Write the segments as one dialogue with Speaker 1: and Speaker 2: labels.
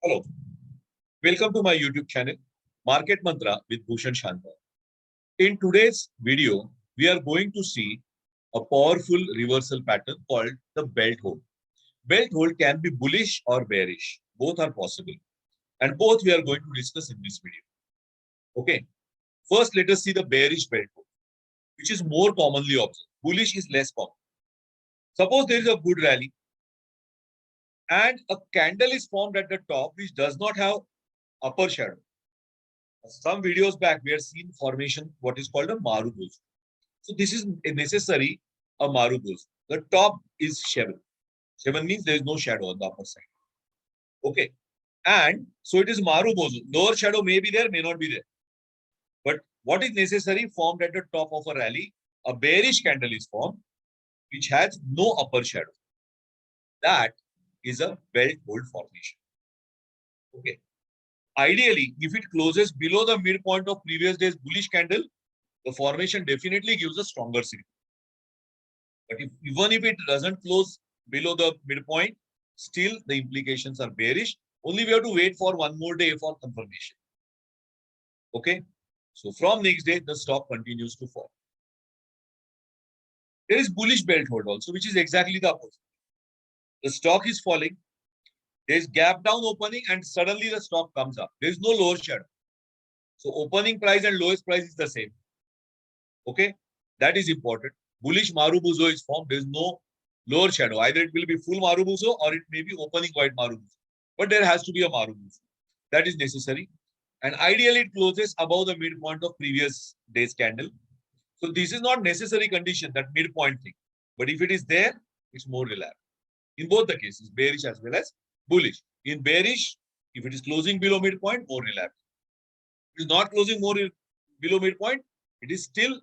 Speaker 1: Hello, welcome to my YouTube channel, Market Mantra with Bhushan Shanta. In today's video, we are going to see a powerful reversal pattern called the belt hold. Belt hold can be bullish or bearish. Both are possible. And both we are going to discuss in this video. Okay. First, let us see the bearish belt hold, which is more commonly observed. Bullish is less common. Suppose there is a good rally and a candle is formed at the top which does not have upper shadow. Some videos back, we have seen formation, what is called a Marubozu. So this is necessary, a Marubozu. The top is Shevan. Shevan means there is no shadow on the upper side. Okay. And so it is Marubozu. Lower shadow may be there, may not be there. But what is necessary formed at the top of a rally? A bearish candle is formed, which has no upper shadow. That is a belt hold formation. Okay. Ideally, if it closes below the midpoint of previous day's bullish candle, the formation definitely gives a stronger signal. But even if it doesn't close below the midpoint, still the implications are bearish. Only we have to wait for one more day for confirmation. Okay. So from next day, the stock continues to fall. There is bullish belt hold also, which is exactly the opposite. The stock is falling. There is gap down opening and suddenly the stock comes up. There is no lower shadow. So opening price and lowest price is the same. Okay. That is important. Bullish Marubozu is formed. There is no lower shadow. Either it will be full Marubozu or it may be opening white Marubozu. But there has to be a Marubozu. That is necessary. And ideally it closes above the midpoint of previous day's candle. So this is not necessary condition, that midpoint thing. But if it is there, it's more reliable. In both the cases, bearish as well as bullish. In bearish, if it is closing below midpoint, more reliable. If it is not closing more below midpoint, it is still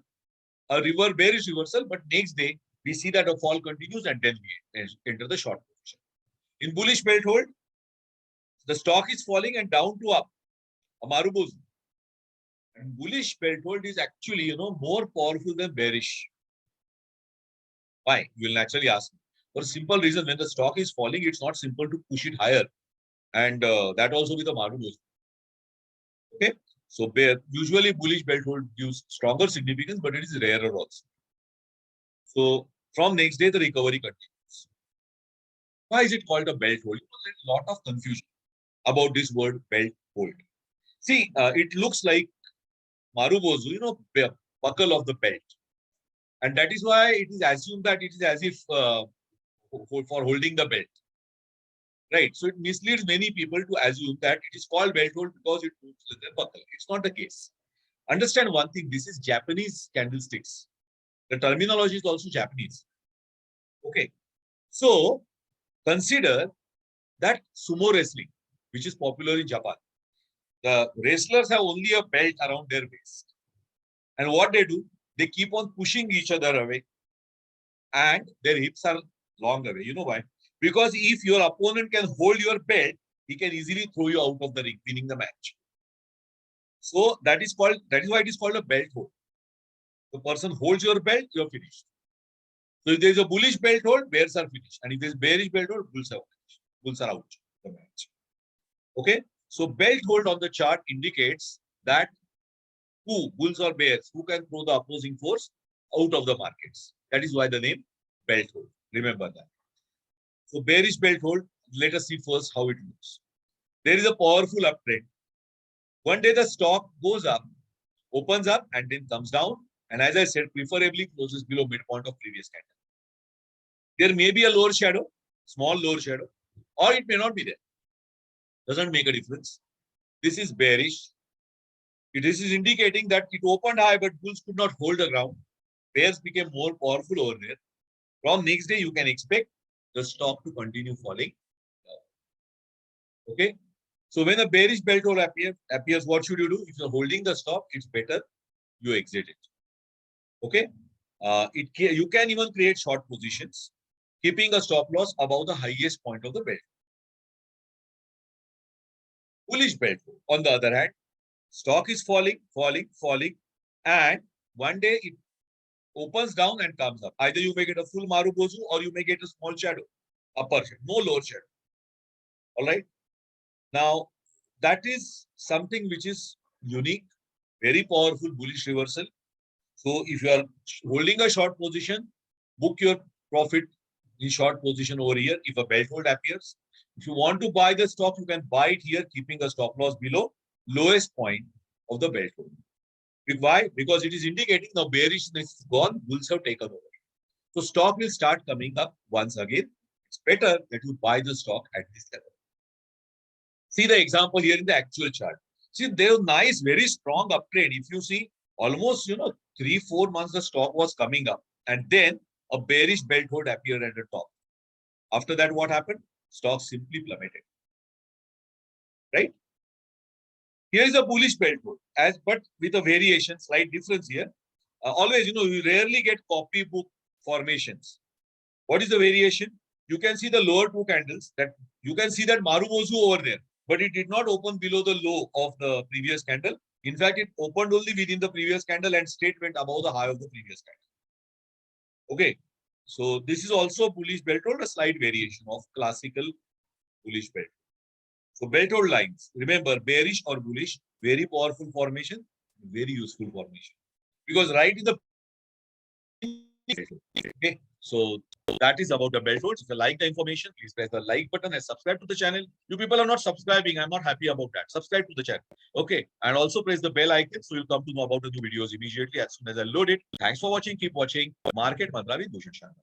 Speaker 1: a bearish reversal, but next day we see that a fall continues and then we enter the short position. In bullish belt hold, the stock is falling and down to up, a Marubozu. And bullish belt hold is actually, more powerful than bearish. Why? You will naturally ask me. For a simple reason, when the stock is falling, it's not simple to push it higher. And that also with a Marubozu. Okay. So usually bullish belt hold gives stronger significance, but it is rarer also. So from next day, the recovery continues. Why is it called a belt hold? There's a lot of confusion about this word belt hold. See, it looks like Marubozu, buckle of the belt. And that is why it is assumed that it is as if for holding the belt. Right. So it misleads many people to assume that it is called belt hold because it looks like a buckle. It's not the case. Understand one thing. This is Japanese candlesticks. The terminology is also Japanese. Okay. So consider that sumo wrestling, which is popular in Japan. The wrestlers have only a belt around their waist. And what they do, they keep on pushing each other away. And their hips are long away. You know why? Because if your opponent can hold your belt, he can easily throw you out of the ring, winning the match. So that is why it is called a belt hold. The person holds your belt, you're finished. So if there is a bullish belt hold, bears are finished. And if there is bearish belt hold, bulls are finished. Bulls are out of the match. Okay. So belt hold on the chart indicates that bulls or bears, who can throw the opposing force out of the markets. That is why the name belt hold. Remember that. So bearish belt hold, let us see first how it looks. There is a powerful uptrend. One day the stock goes up, opens up and then comes down. And as I said, preferably closes below midpoint of previous candle. There may be a lower shadow, small lower shadow, or it may not be there. Doesn't make a difference. This is bearish. This is indicating that it opened high, but bulls could not hold the ground. Bears became more powerful over there. From next day, you can expect the stock to continue falling. Okay. So when a bearish belt hold appears, what should you do? If you're holding the stock, it's better you exit it. Okay. You can even create short positions, keeping a stop loss above the highest point of the belt. Bullish belt hold, on the other hand, stock is falling, and one day it opens down and comes up. Either you may get a full Marubozu or you may get a small shadow, upper shadow, no lower shadow. All right. Now, that is something which is unique, very powerful bullish reversal. So if you are holding a short position, book your profit in short position over here if a belt hold appears. If you want to buy the stock, you can buy it here, keeping a stop loss below lowest point of the belt hold. Why? Because it is indicating now bearishness is gone, bulls have taken over. So stock will start coming up once again. It's better that you buy the stock at this level. See the example here in the actual chart. See, there's nice, very strong uptrend. If you see, almost 3-4 months the stock was coming up, and then a bearish belt hold appeared at the top. After that, what happened? Stock simply plummeted. Right? Here is a bullish belt hold, but with a variation, slight difference here. Always, you rarely get copybook formations. What is the variation? You can see the lower two candles. That you can see that Marubozu over there, but it did not open below the low of the previous candle. In fact, it opened only within the previous candle and straight went above the high of the previous candle. Okay, so this is also bullish belt hold, a slight variation of classical bullish belt. So belt hold lines, remember, bearish or bullish, very powerful formation, very useful formation. Because right in the okay, so that is about the belt holds. If you like the information, please press the like button and subscribe to the channel. You people are not subscribing. I'm not happy about that. Subscribe to the channel. Okay. And also press the bell icon so you'll come to know about the new videos immediately as soon as I load it. Thanks for watching. Keep watching Market Mantra with Bhushan Sharma.